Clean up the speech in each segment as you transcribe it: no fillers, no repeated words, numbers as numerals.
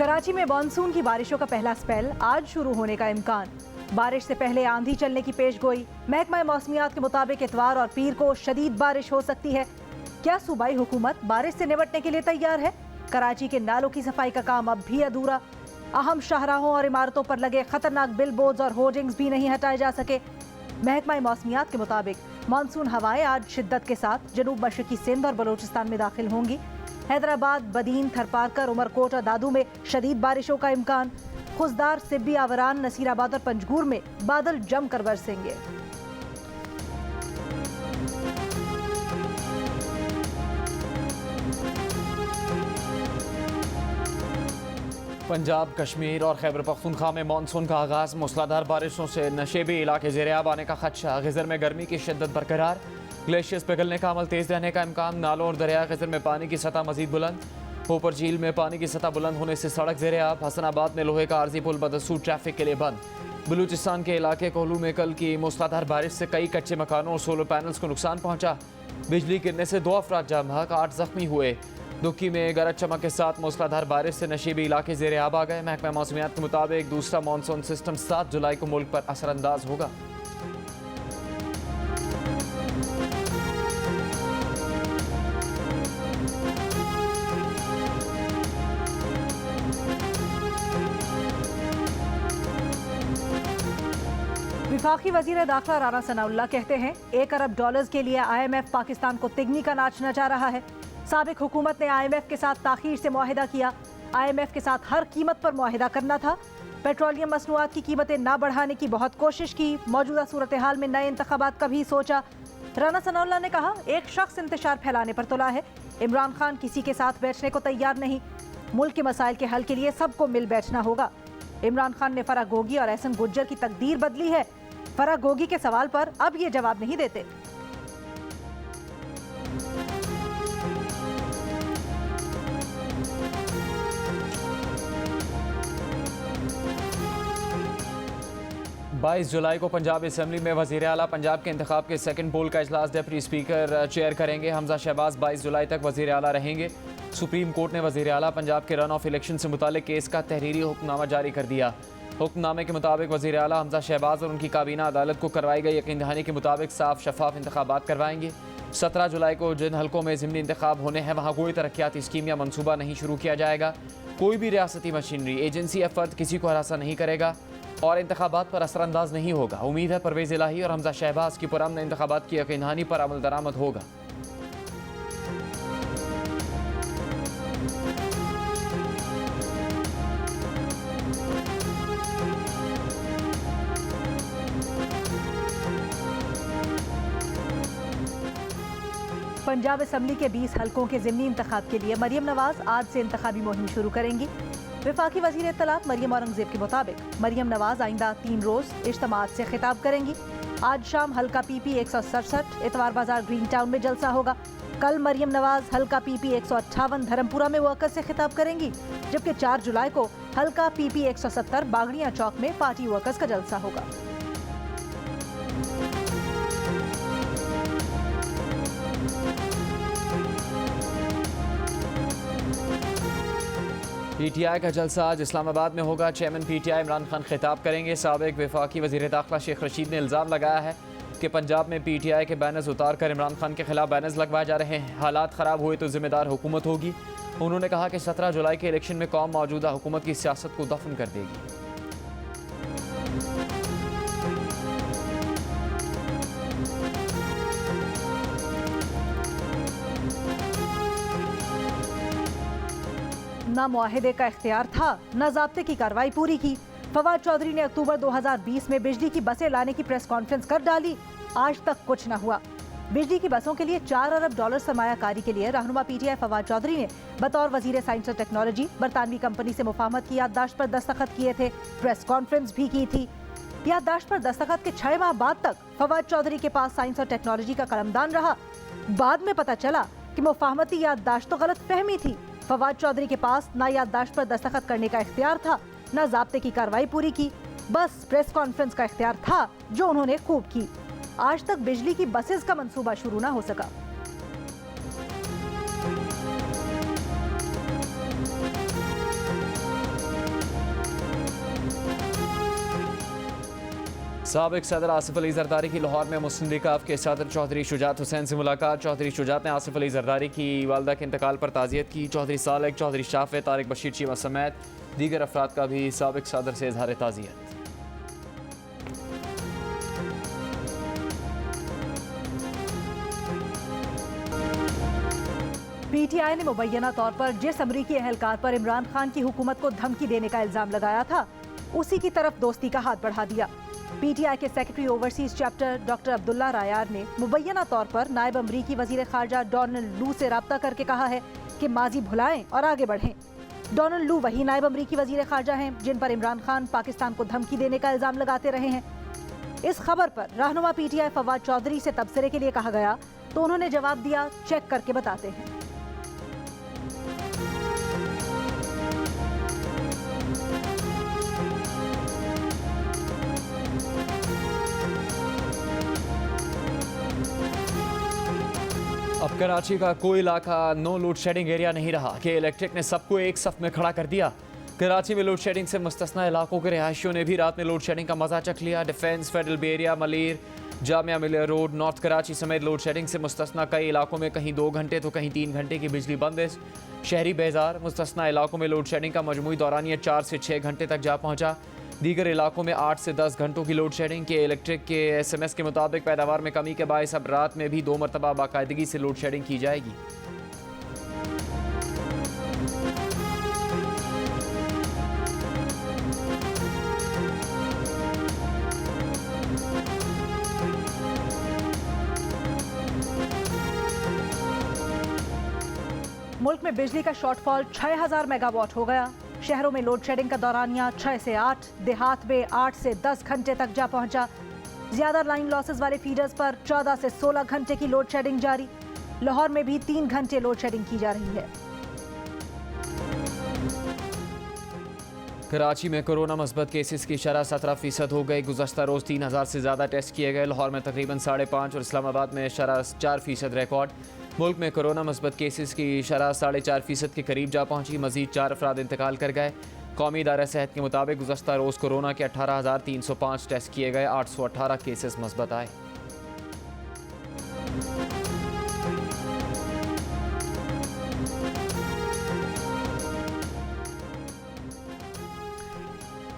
कराची में मानसून की बारिशों का पहला स्पेल आज शुरू होने का इम्कान। बारिश से पहले आंधी चलने की पेशगोई। महकमा मौसमियात के मुताबिक इतवार और पीर को शदीद बारिश हो सकती है। क्या सूबाई हुकूमत बारिश से निपटने के लिए तैयार है? कराची के नालों की सफाई का काम अब भी अधूरा। अहम शाहराहों और इमारतों पर लगे खतरनाक बिलबोर्ड्स और होर्डिंग्स भी नहीं हटाए जा सके। महकमा मौसमियात के मुताबिक मानसून हवाएं आज शिद्दत के साथ जनूब मशरकी सिंध और बलोचिस्तान में दाखिल होंगी। हैदराबाद, बदीन, थरपारकर, उमरकोट और दादू में शदीद बारिशों का इम्कान। खुजदार, सिब्बी, आवरान, नसीराबाद और पंजगूर में बादल जमकर बरसेंगे। पंजाब, कश्मीर और खैबर पख्तूनख्वा में मानसून का आगाज। मूसलाधार बारिशों से नशेबी इलाके ज़ेर-ए-आब आने का खदशा। गिजर में गर्मी की शिद्दत बरकरार। ग्लेशियर्स पिघलने का अमल तेज रहने का इम्कान। नालों और दरिया गिजर में पानी की सतह मजीद बुलंद। ऊपर झील में पानी की सतह बुलंद होने से सड़क ज़ेर-ए-आब। हसनाबाद में लोहे का आर्जी पुल बदस्तूर ट्रैफिक के लिए बंद। बलूचिस्तान के इलाके कोहलू में कल की मूसलाधार बारिश से कई कच्चे मकानों और सोलर पैनल्स को नुकसान पहुंचा। बिजली गिरने से 2 अफराद जाम बहक, 8 जख्मी हुए। दुक्की में गरज चमक के साथ मूसलाधार बारिश से नशीबी इलाके ज़ेर-ए-आब आ गए। महकमा मौसमियात के मुताबिक दूसरा मानसून सिस्टम 7 जुलाई को मुल्क पर असरअंदाज होगा। विफाकी वजीर दाखिला राना सनाउल्लाह कहते हैं $1 अरब के लिए IMF पाकिस्तान को तिगनी का नाच नचा रहा है। साबिक हुकूमत ने IMF के साथ ताखीर से मुआहिदा किया। IMF के साथ हर कीमत पर मुआहिदा करना था। पेट्रोलियम मसनूआत की कीमतें ना बढ़ाने की बहुत कोशिश की। मौजूदा सूरत हाल में नए इंतखाबात का भी सोचा। राना सनाउल्लाह ने कहा, एक शख्स इंतशार फैलाने पर तुला है। इमरान खान किसी के साथ बैठने को तैयार नहीं। मुल्क के मसाइल के हल के लिए सबको मिल बैठना होगा। इमरान खान ने फराह गोगी और एहसन गुज्जर की तकदीर बदली है। फराह गोगी के सवाल पर अब ये जवाब नहीं देते। बाईस जुलाई को पंजाब असम्बली में वज़ीर आला पंजाब के इंतखाब के सेकंड पोल का इजलास डिप्टी स्पीकर चेयर करेंगे। हमजा शहबाज 22 जुलाई तक वज़ीर आला रहेंगे। सुप्रीम कोर्ट ने वज़ीर आला पंजाब के रन ऑफ इलेक्शन से मुतालिक केस का तहरीरी हुक्मनामा जारी कर दिया। हुक्मनामे के मुताबिक वज़ीर आला हमजा शहबाज और उनकी काबीना अदालत को करवाई गई यकीन दहानी के मुताबिक साफ शफाफ इंतखाबात करवाएंगे। 17 जुलाई को जिन हलकों में ज़िमनी इंतखाब होने हैं वहाँ कोई तरक्याती स्कीम या मनसूबा नहीं शुरू किया जाएगा। कोई भी रियासती मशीनरी, एजेंसी या फर्द किसी को हरासा नहीं करेगा और इंतखाबात पर असरअंदाज नहीं होगा। उम्मीद है परवेज़ इलाही और हमजा शहबाज की पुरअमन इंतखाबात की यकीन दहानी पर अमल दरामद होगा। पंजाब असम्बली के 20 हलकों के ज़िमनी इंतखाब के लिए मरियम नवाज आज से इंतखाबी मुहिम शुरू करेंगी। विफाकी वज़ीर इत्तलात मरियम औरंगज़ेब के मुताबिक मरियम नवाज आइंदा 3 रोज़ इज्तिमात से खिताब करेंगी। आज शाम हल्का PP 167 इतवार बाजार ग्रीन टाउन में जलसा होगा। कल मरियम नवाज हल्का PP 158 धर्मपुरा में वर्कर्स से खिताब करेंगी, जबकि 4 जुलाई को हल्का PP 170 बागड़ियाँ चौक में पार्टी वर्कर्स का जलसा होगा। PTI का जलसा आज इस्लामाबाद में होगा। चेयरमैन PTI इमरान खान खिताब करेंगे। साबिक वफाकी वज़ीर दाखिला शेख रशीद ने इल्ज़ाम लगाया है कि पंजाब में PTI के बैनर्स उतार कर इमरान खान के खिलाफ बैनर्स लगवाए जा रहे हैं। हालात ख़राब हुए तो जिम्मेदार हुकूमत होगी। उन्होंने कहा कि 17 जुलाई के इलेक्शन में कौम मौजूदा हुकूमत की सियासत को दफन कर देगी। ना मुआहिदे का इख्तियार था, न ज़ाब्ते की कार्रवाई पूरी की। फवाद चौधरी ने अक्टूबर 2020 में बिजली की बसें लाने की प्रेस कॉन्फ्रेंस कर डाली। आज तक कुछ न हुआ। बिजली की बसों के लिए $4 अरब सरमायाकारी के लिए रहनुमा PTI फवाद चौधरी ने बतौर वजीर साइंस और टेक्नोलॉजी बरतानवी कंपनी से मुफाहमत की याददाश्त पर दस्तखत किए थे। प्रेस कॉन्फ्रेंस भी की थी। याददाश्त पर दस्तखत के 6 माह बाद तक फवाद चौधरी के पास साइंस और टेक्नोलॉजी का कलमदान रहा। बाद में पता चला कि मुफाहमती याददाश्त तो गलत फहमी थी। फवाद चौधरी के पास ना याददाश्त पर दस्तखत करने का इख्तियार था, ना ज़ाब्ते की कार्रवाई पूरी की। बस प्रेस कॉन्फ्रेंस का इख्तियार था, जो उन्होंने खूब की। आज तक बिजली की बसेस का मंसूबा शुरू ना हो सका। साबिक सदर आसिफ अली जरदारी की लाहौर में मुस्लिम लीग के सदर चौधरी शुजात हुसैन से मुलाकात। चौधरी शुजात ने आसिफ अली जरदारी की वालदा के इंतकाल पर ताज़ियत की। चौधरी सालेक, चौधरी शाफे, तारिक बशीर चीमा समेत दीगर अफराद का भी साबिक सदर से इजहार ताज़ियत। पीटीआई ने मुबैना तौर पर जिस अमरीकी एहलकार पर इमरान खान की हुकूमत को धमकी देने का इल्जाम लगाया था, उसी की तरफ दोस्ती का हाथ बढ़ा दिया। पीटीआई के secretary overseas chapter doctor Abdullah Rayar ने मुबैना तौर पर नायब अमरीकी वजीर खारजा डोनाल्ड लू से रब्ता करके कहा है कि माजी भुलाएं और आगे बढ़ें। डोनाल्ड लू वही नायब अमरीकी वजीर खारजा हैं जिन पर इमरान खान पाकिस्तान को धमकी देने का इल्जाम लगाते रहे हैं। इस खबर पर रहनुमा पीटीआई फवाद चौधरी से तबसरे के लिए कहा गया तो उन्होंने जवाब दिया, चेक करके बताते हैं। अब कराची का कोई इलाका नो लोड शेडिंग एरिया नहीं रहा कि इलेक्ट्रिक ने सबको एक सफ में खड़ा कर दिया। कराची में लोड शेडिंग से मुस्तस्ना इलाकों के रिहायशियों ने भी रात में लोड शेडिंग का मजा चख लिया। डिफेंस, फेडरल बे area, Malir, Jamia Millia road, north Karachi समेत लोड शेडिंग से मुस्तस्ना कई इलाकों में कहीं 2 घंटे तो कहीं 3 घंटे की बिजली बंदिश। शहरी बेजार मुस्तस्ना इलाकों में लोड शेडिंग का मजमूई दौरानिया 4 से 6 घंटे तक जा पहुंचा। दीगर इलाकों में 8 से 10 घंटों की लोड शेडिंग के इलेक्ट्रिक के SMS के मुताबिक पैदावार में कमी के बायस अब रात में भी 2 मरतबा बाकायदगी से लोड शेडिंग की जाएगी। मुल्क में बिजली का शॉर्टफॉल 6000 मेगावाट हो गया। शहरों में लोड शेडिंग का दौरानिया 6 से 8, देहात में 8 से 10 घंटे तक जा पहुंचा। ज्यादा लाइन लॉसेस वाले फीडर्स पर 14 से 16 घंटे की लोड शेडिंग जारी। लाहौर में भी 3 घंटे लोड शेडिंग की जा रही है। कराची में कोरोना मस्बत केसेस की शरह 17% हो गई। गुज़श्ता रोज़ 3000 से ज़्यादा टेस्ट किए गए। लाहौर में तकरीबन 5.5 और इस्लामाबाद में शरह 4% रिकॉर्ड। मुल्क में कोरोना मस्बत केसेस की शरह 4.5% के करीब जा पहुंची। मजीद 4 अफराद इंतकाल कर गए। कौमी इदारा सेहत के मुताबिक गुज़श्ता रोज़ कोरोना के 18,305 टेस्ट किए गए। 818 केसेस मस्बत आए।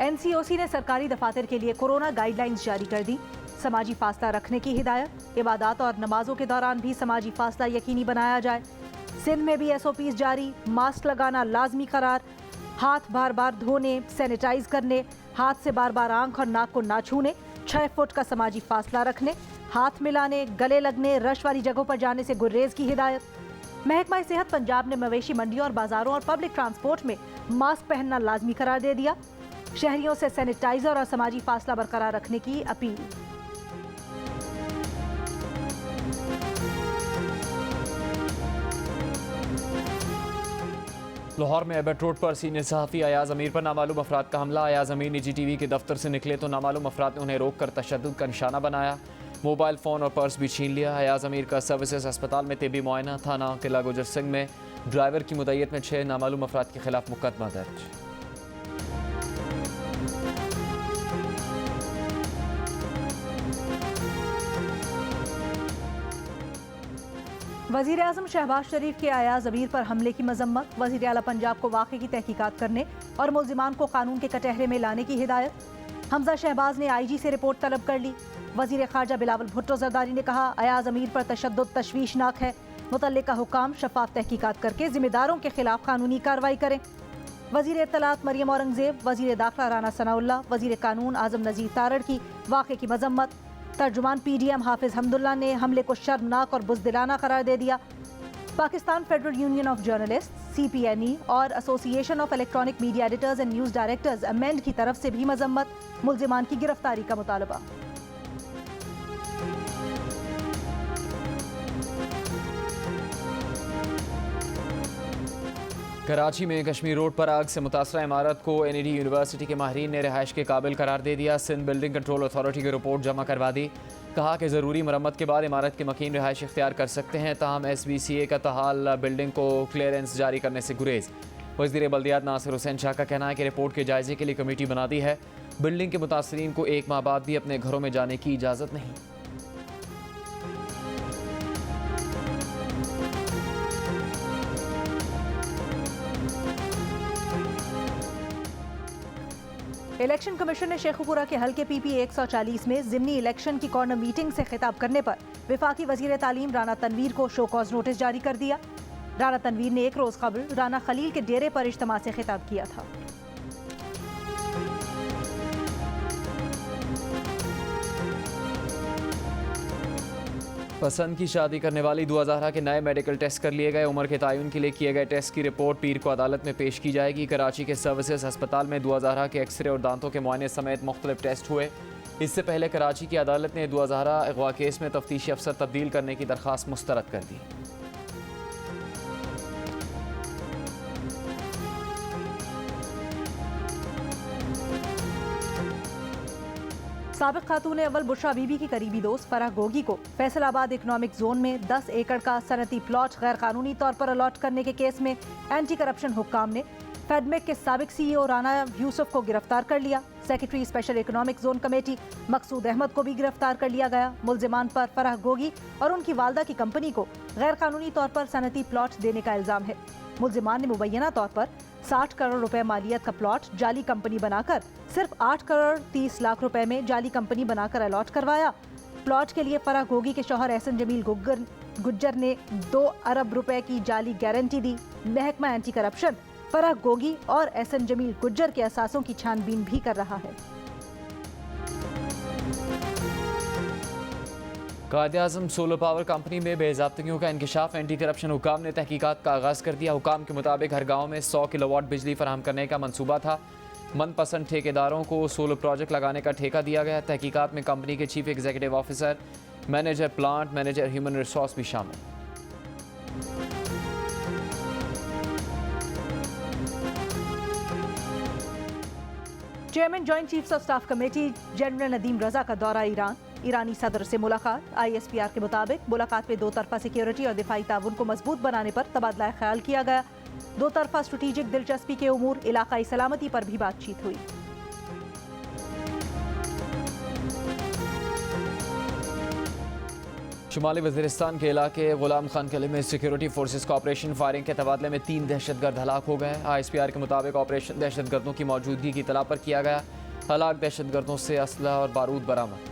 NCOC ने सरकारी दफातर के लिए कोरोना गाइडलाइंस जारी कर दी। समाजी फासला रखने की हिदायत। इबादत और नमाजों के दौरान भी समाजी फासला यकीनी बनाया जाए। सिंध में भी SOPs जारी। मास्क लगाना लाजमी करार। हाथ बार बार धोने, सैनिटाइज करने, हाथ से बार बार आंख और नाक को ना छूने, 6 फुट का समाजी फासला रखने, हाथ मिलाने, गले लगने, रश वाली जगहों पर जाने से गुर्रेज की हिदायत। महकमा सेहत पंजाब ने मवेशी मंडियों और बाजारों और पब्लिक ट्रांसपोर्ट में मास्क पहनना लाजमी करार दे दिया। शहरियों से सैनिटाइजर और समाजी फासला बरकरार रखने की अपील। लाहौर में एबट रोड पर सीनियर सहाफ़ी अयाज अमीर पर नामालूम अफराद का हमला। अयाज अमीर निजी TV के दफ्तर से निकले तो नामालूम अफराद ने उन्हें रोक कर तशद्दुद का निशाना बनाया। मोबाइल फ़ोन और पर्स भी छीन लिया। अयाज अमीर का सर्विसेज अस्पताल में तिब्बी मुआयना। थाना किला गुजर सिंह में ड्राइवर की मुद्दत में 6 नामालूम अफराद के खिलाफ मुकदमा दर्ज। वज़ीर आज़म शहबाज शरीफ के अयाज अमीर पर हमले की मजम्मत। वज़ीर आला पंजाब को वाक़े की तहकीकात करने और मुल्ज़िमान को कानून के कटहरे में लाने की हिदायत। हमजा शहबाज ने IG से रिपोर्ट तलब कर ली। वज़ीर खारजा बिलावल भुट्टो जरदारी ने कहा, अयाज अमीर पर तशद्दुद तशवीशनाक है। मुतल्लिका हुकाम शफाफ तहकीकात करके जिम्मेदारों के खिलाफ कानूनी कार्रवाई करें। वज़ीर इत्तलात मरियम औरंगज़ेब, वज़ीर दाखिला राना सनाउल्लाह, वज़ीर कानून आज़म नज़ीर तारड़ की वाक़े की मजम्मत। तर्जुमान PDM हाफिज हमदुल्ला ने हमले को शर्मनाक और बुज़दिलाना करार दे दिया। Pakistan federal union of journalist CPNE और association of electronic media editors and news directors amend की तरफ से भी मजम्मत। मुल्ज़िमान की गिरफ्तारी का मुतालबा। कराची में कश्मीर रोड पर आग से मुतासरा इमारत को NED यूनिवर्सिटी के माहिरीन ने रिहाइश के काबिल करार दे दिया। सिंध बिल्डिंग कंट्रोल अथॉरिटी की रिपोर्ट जमा करवा दी। कहा कि ज़रूरी मरम्मत के बाद इमारत की मकीन रिहाइश इख्तियार कर सकते हैं। ताहम SBCA का तहाल बिल्डिंग को क्लियरेंस जारी करने से गुरेज। वज़ीर बल्दियात नासिर हुसैन शाह का कहना है कि रिपोर्ट के जायजे के लिए कमेटी बना दी है। बिल्डिंग के मुतासरीन को 1 माह बाद भी अपने घरों में जाने की इजाज़त नहीं। इलेक्शन कमीशन ने शेखुपुरा के हल्के पीपी 140 में जिमनी इलेक्शन की कॉर्नर मीटिंग से खिताब करने पर विफाकी वजीर तालीम राना तनवीर को शो कॉज नोटिस जारी कर दिया। राना तनवीर ने 1 रोज कबल राना खलील के डेरे पर इज्तिमा से खिताब किया था। पसंद की शादी करने वाली दुआ ज़हरा के नए मेडिकल टेस्ट कर लिए गए। उम्र के तयन के लिए किए गए टेस्ट की रिपोर्ट पीर को अदालत में पेश की जाएगी। कराची के सर्विसेज अस्पताल में दुआ ज़हरा के एक्सरे और दांतों के मुआयने समेत मुख्तलिफ टेस्ट हुए। इससे पहले कराची की अदालत ने दुआ ज़हरा अगवा केस में तफ्तीशी अफसर तब्दील करने की दरख्वास्त मुस्तरद कर दी। साबिक खातून अव्वल बुशरा बीबी की करीबी दोस्त फराह गोगी को फैसलाबाद इकोनॉमिक जोन में 10 एकड़ का सनती प्लॉट गैर कानूनी तौर पर अलॉट करने के केस में एंटी करप्शन हुक्काम ने फेडमेक के साबिक CEO राना यूसुफ को गिरफ्तार कर लिया। Secretary special economic zone committee Maqsood Ahmed को भी गिरफ्तार कर लिया गया। मुलजिमान पर फराह गोगी और उनकी वालदा की कंपनी को गैर कानूनी तौर पर सनती प्लॉट देने का इल्जाम है। मुलजिमान ने मुबैना तौर पर 60 करोड़ रुपए मालियत का प्लॉट जाली कंपनी बनाकर सिर्फ 8 करोड़ 30 लाख रुपए में जाली कंपनी बनाकर अलॉट करवाया। प्लॉट के लिए फराह गोगी के शौहर एहसन जमील गुज्जर ने 2 अरब रुपए की जाली गारंटी दी। महकमा एंटी करप्शन फराह गोगी और एहसन जमील गुज्जर के असासों की छानबीन भी कर रहा है। कायद-ए-आज़म सोलर पावर कंपनी में बेज़ाब्तगियों का इंकशाफ। एंटी करप्शन हुकाम ने तहकीकात का आगाज़ कर दिया। हुकाम के मुताबिक हर गाँव में 100 किलोवाट बिजली फराहम करने का मंसूबा था। मनपसंद ठेकेदारों को सोलर प्रोजेक्ट लगाने का ठेका दिया गया। तहकीकात में कंपनी के chief executive officer, manager plant, manager human resource भी शामिल। Chairman joint chiefs of staff committee general Nadeem Raza का दौरा ईरान। ईरानी सदर से मुलाकात। ISPR के मुताबिक मुलाकात में 2 तरफा सिक्योरिटी और दिफाई ताउन को मजबूत बनाने पर तबादला ख्याल किया गया। 2 तरफा स्ट्रेटेजिक दिलचस्पी के उमूर, इलाकाई सलामती पर भी बातचीत हुई। शुमाली वज़ीरिस्तान के इलाके गुलाम खान किले में सिक्योरिटी फोर्सेस का ऑपरेशन फायरिंग के तबादले में 3 दहशतगर्द हलाक हो गए। ISPR के मुताबिक ऑपरेशन दहशतगर्दों की मौजूदगी की इतला पर किया गया। हलाक दहशतगर्दों से असलहा और बारूद बरामद।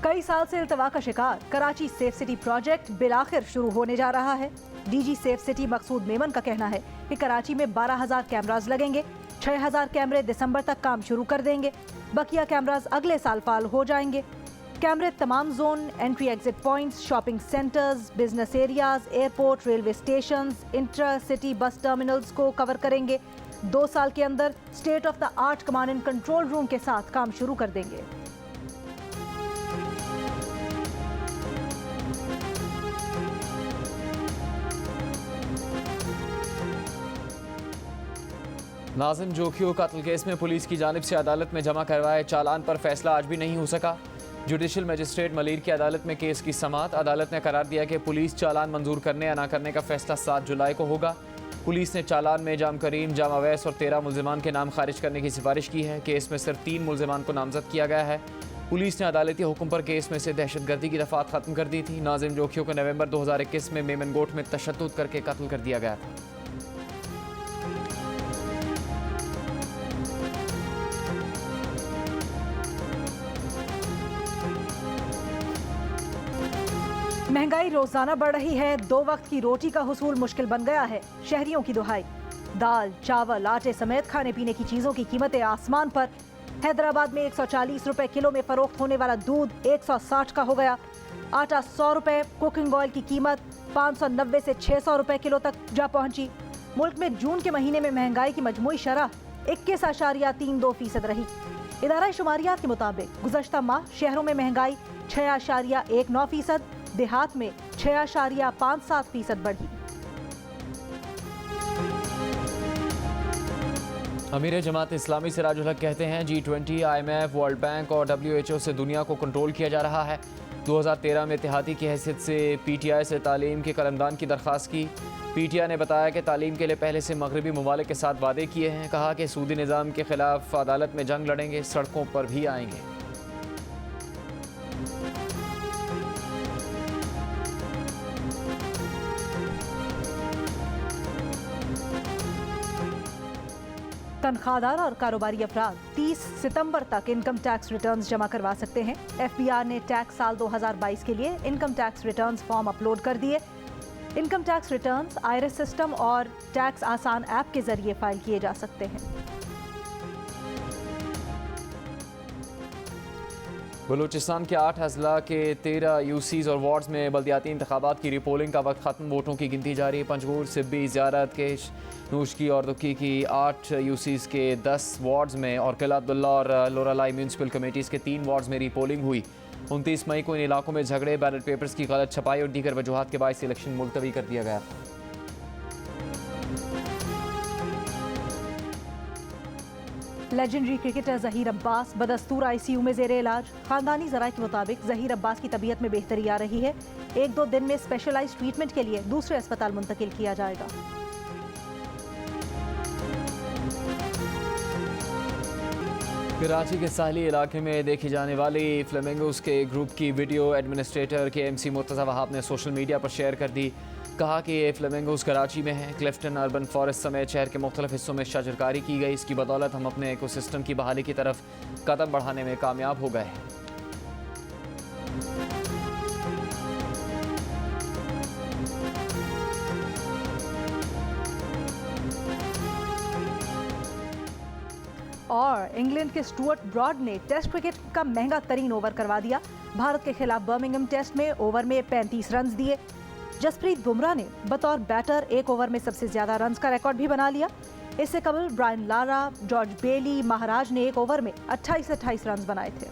कई साल से इल्तवा का शिकार कराची सेफ सिटी प्रोजेक्ट बिलाखिर शुरू होने जा रहा है। DG सेफ सिटी मकसूद मेमन का कहना है कि कराची में 12,000 कैमराज लगेंगे। 6,000 कैमरे दिसंबर तक काम शुरू कर देंगे। बकिया कैमराज अगले साल फाल हो जाएंगे। कैमरे तमाम zone, entry exit points, shopping centres, business areas, airport, railway stations, intra city bus terminals को कवर करेंगे। 2 साल के अंदर state of the art command and control room के साथ काम शुरू कर देंगे। नाज़िम जोखियो कत्ल केस में पुलिस की जानिब से अदालत में जमा करवाए चालान पर फैसला आज भी नहीं हो सका। जुडिशल मजिस्ट्रेट मलीर की अदालत में केस की समाअत। अदालत ने करार दिया कि पुलिस चालान मंजूर करने या ना करने का फैसला 7 जुलाई को होगा। पुलिस ने चालान में जाम करीम, जाम अवैस और 13 मुलजिमान के नाम खारिज करने की सिफारिश की है। केस में सिर्फ 3 मुलजिमान को नामजद किया गया है। पुलिस ने अदालती हुक्म पर केस में से दहशतगर्दी की दफात खत्म कर दी थी। नाज़िम जोखियो को नवंबर 2021 में मेमनगोट में तशद्दुद करके कत्ल कर दिया गया था। महंगाई रोजाना बढ़ रही है। 2 वक्त की रोटी का हुसूल मुश्किल बन गया है। शहरियों की दुहाई, दाल, चावल, आटे समेत खाने पीने की चीजों की कीमतें आसमान पर। हैदराबाद में 140 रुपए किलो में फरोख्त होने वाला दूध 160 का हो गया। आटा 100 रुपए। कुकिंग ऑयल की कीमत 590 से 600 रुपए किलो तक जा पहुंची। मुल्क में जून के महीने में महंगाई की मजमूई शरह 21.32% रही। इदारा शुमारियात के मुताबिक गुज़श्ता माह शहरों में महंगाई 6.19%, देहात में 6.57% बढ़ी। अमीर जमात इस्लामी सिराजुल हक कहते हैं G20, IMF, वर्ल्ड बैंक और WHO से दुनिया को कंट्रोल किया जा रहा है। 2013 में इत्तेहादी की हैसियत से PTI से तालीम के कलमदान की दरख्वास्त की। PTI ने बताया कि तालीम के लिए पहले से मगरबी ममालिक के साथ वादे किए हैं। कहा कि सूदी निज़ाम के खिलाफ अदालत में जंग लड़ेंगे, सड़कों पर भी आएंगे। तनख्वाहदार और कारोबारी अफराद 30 सितंबर तक इनकम टैक्स रिटर्न्स जमा करवा सकते हैं। FBR ने टैक्स साल 2022 के लिए income tax returns form upload कर दिए। Income tax returns IRS system और टैक्स आसान ऐप के जरिए फाइल किए जा सकते हैं। बलूचिस्तान के 8 अजला के 13 यूसीज और वार्ड्स में बल्दियाती इंतखाबात की रिपोलिंग का वक्त खत्म। वोटों की गिनती जारी। पंजगूर, सिब्बी, ज़ियारत, केश, नूशकी और दुक्की की 8 यूसीज के 10 वार्ड्स में और किला अब्दुल्ला और लोरालाई म्यूनसिपल कमेटीज़ के 3 वार्ड्स में रिपोलिंग हुई। 29 मई को इन इलाकों में झगड़े, बैलेट पेपर्स की गलत छपाई और दीगर वजूहात के बायस इलेक्शन मुलतवी कर दिया गया। लेजेंडरी क्रिकेटर जहीर अब्बास बदस्तूर ICU में जेर इलाज। खानदानी जराये के मुताबिक जहीर अब्बास की तबीयत में बेहतरी आ रही है। 1-2 दिन में स्पेशलाइज्ड ट्रीटमेंट के लिए दूसरे अस्पताल मुंतकिल किया जाएगा। कराची के साहली इलाके में देखी जाने वाली फ्लेमिंगोस के ग्रुप की video administrator KMC Murtaza Wahab ने सोशल मीडिया पर शेयर कर दी। कहा कि ये फ्लेमिंगोस कराची में हैं। क्लिफ्टन अर्बन फॉरेस्ट समेत शहर के मुख्तलिफ हिस्सों में शजरकारी की गई। इसकी बदौलत हम अपने इकोसिस्टम की बहाली की तरफ कदम बढ़ाने में कामयाब हो गए हैं। और इंग्लैंड के स्टुअर्ट ब्रॉड ने टेस्ट क्रिकेट का महंगा तरीन ओवर करवा दिया। भारत के खिलाफ बर्मिंघम टेस्ट में ओवर में 35 रन दिए। जसप्रीत बुमराह ने बतौर बैटर एक ओवर में सबसे ज्यादा रन्स का रिकॉर्ड भी बना लिया। इससे कबल ब्रायन लारा, जॉर्ज बेली, महाराज ने एक ओवर में 28 रन बनाए थे।